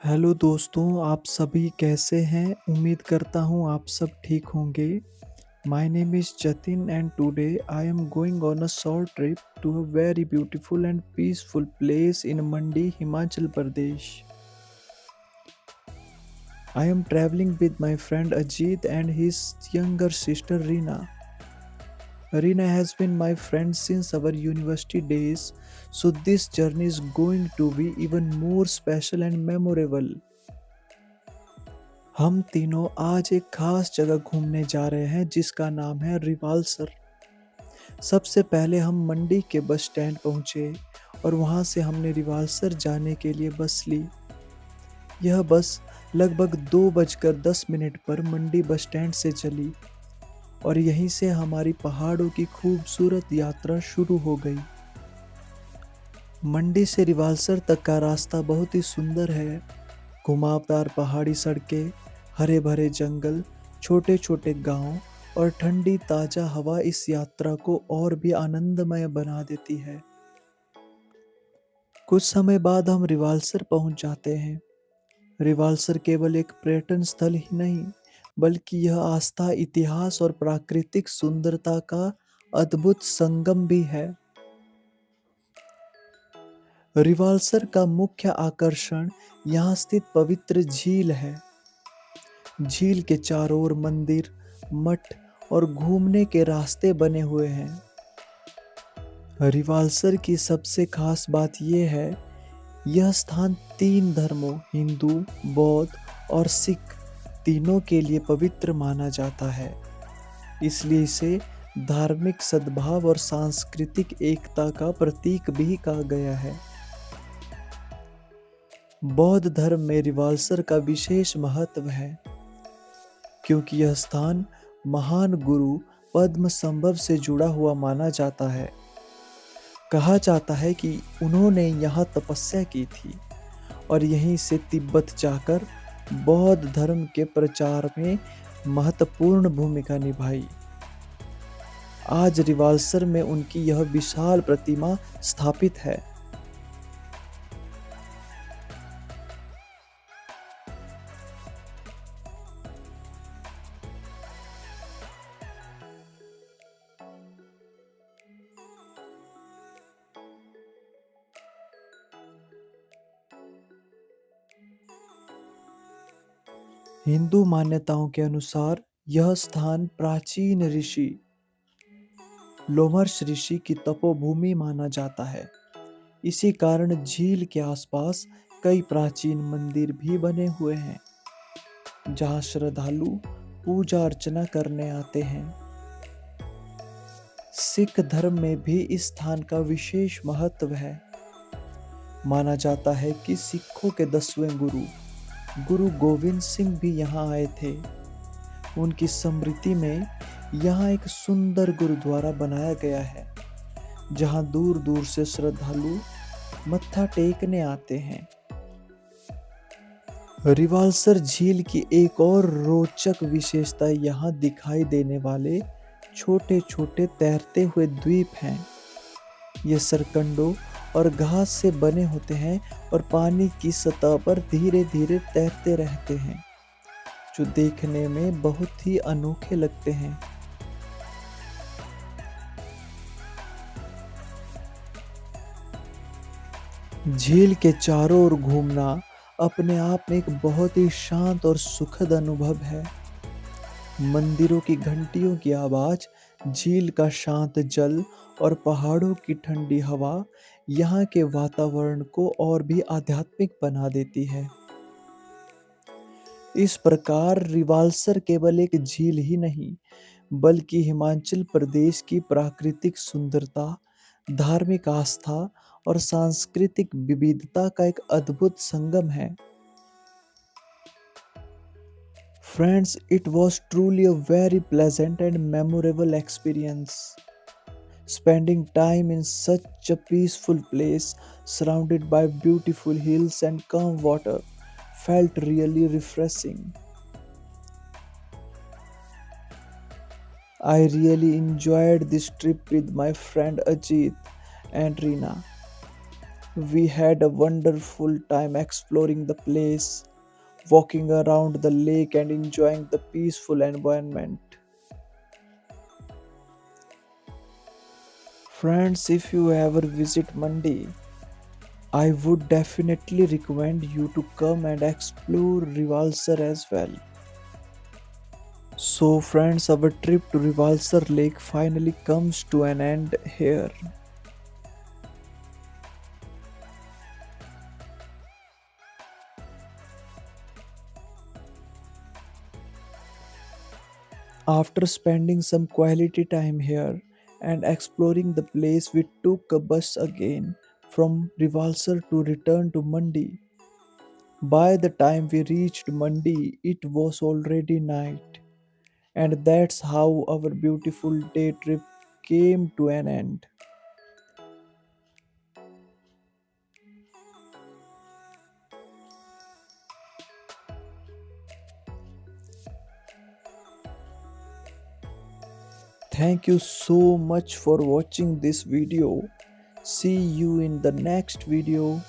Hello दोस्तों, आप सभी कैसे हैं? उम्मीद करता हूँ आप सब ठीक होंगे। My name is Jatin and today I am going on a short trip to a very beautiful and peaceful place in Mandi, Himachal Pradesh. I am traveling with my friend Ajit and his younger sister Reena. Reena has been my friend since our university days, so this journey is going to be even more special and memorable. हम तीनों आज एक खास जगह घूमने जा रहे हैं जिसका नाम है रिवालसर। सबसे पहले हम मंडी के बस स्टैंड पहुंचे और वहां से हमने रिवालसर जाने के लिए बस ली। यह बस लगभग 2:10 पर मंडी बस स्टैंड से चली और यहीं से हमारी पहाड़ों की खूबसूरत यात्रा शुरू हो गई। मंडी से रिवालसर तक का रास्ता बहुत ही सुंदर है। घुमावदार पहाड़ी सड़कें, हरे भरे जंगल, छोटे छोटे गांव और ठंडी ताजा हवा इस यात्रा को और भी आनंदमय बना देती है। कुछ समय बाद हम रिवालसर पहुंच जाते हैं। रिवालसर केवल एक पर्यटन स्थल ही नहीं, बल्कि यह आस्था, इतिहास और प्राकृतिक सुंदरता का अद्भुत संगम भी है। रिवालसर का मुख्य आकर्षण यहाँ स्थित पवित्र झील है। झील के चारों ओर मंदिर, मठ और घूमने के रास्ते बने हुए हैं। रिवालसर की सबसे खास बात यह है, यह स्थान 3 धर्मों हिंदू, बौद्ध और सिख तीनों के लिए पवित्र माना जाता है। इसलिए इसे धार्मिक सद्भाव और सांस्कृतिक एकता का प्रतीक भी कहा गया है। बौद्ध धर्म में रिवालसर का विशेष महत्व है क्योंकि यह स्थान महान गुरु पद्मसंभव से जुड़ा हुआ माना जाता है। कहा जाता है कि उन्होंने यहाँ तपस्या की थी और यहीं से तिब्बत जाकर बौद्ध धर्म के प्रचार में महत्वपूर्ण भूमिका निभाई। आज रिवालसर में उनकी यह विशाल प्रतिमा स्थापित है। हिंदू मान्यताओं के अनुसार यह स्थान प्राचीन ऋषि लोमहर्ष ऋषि की तपोभूमि माना जाता है। इसी कारण झील के आसपास कई प्राचीन मंदिर भी बने हुए हैं जहां श्रद्धालु पूजा अर्चना करने आते हैं। सिख धर्म में भी इस स्थान का विशेष महत्व है। माना जाता है कि सिखों के 10वें गुरु गुरु गोविंद सिंह भी यहाँ आए थे। उनकी स्मृति में यहाँ एक सुंदर गुरुद्वारा बनाया गया है जहाँ दूर दूर से श्रद्धालु मत्था टेकने आते हैं। रिवालसर झील की एक और रोचक विशेषता यहाँ दिखाई देने वाले छोटे छोटे तैरते हुए द्वीप हैं। ये सरकंडों और घास से बने होते हैं और पानी की सतह पर धीरे धीरे तैरते रहते हैं, जो देखने में बहुत ही अनोखे लगते हैं। झील के चारों ओर घूमना अपने आप में एक बहुत ही शांत और सुखद अनुभव है। मंदिरों की घंटियों की आवाज, झील का शांत जल और पहाड़ों की ठंडी हवा यहाँ के वातावरण को और भी आध्यात्मिक बना देती है। इस प्रकार रिवालसर केवल एक झील ही नहीं, बल्कि हिमाचल प्रदेश की प्राकृतिक सुंदरता, धार्मिक आस्था और सांस्कृतिक विविधता का एक अद्भुत संगम है। Friends, it was truly a very pleasant and memorable experience. Spending time in such a peaceful place, surrounded by beautiful hills and calm water, felt really refreshing. I really enjoyed this trip with my friend Ajit and Reena. We had a wonderful time exploring the place, walking around the lake and enjoying the peaceful environment. Friends, if you ever visit Mandi, I would definitely recommend you to come and explore Rivalsar as well. So, friends, our trip to Rivalsar Lake finally comes to an end here. After spending some quality time here and exploring the place, we took a bus again from Rivalsar to return to Mandi. By the time we reached Mandi, it was already night, and that's how our beautiful day trip came to an end. Thank you so much for watching this video. See you in the next video.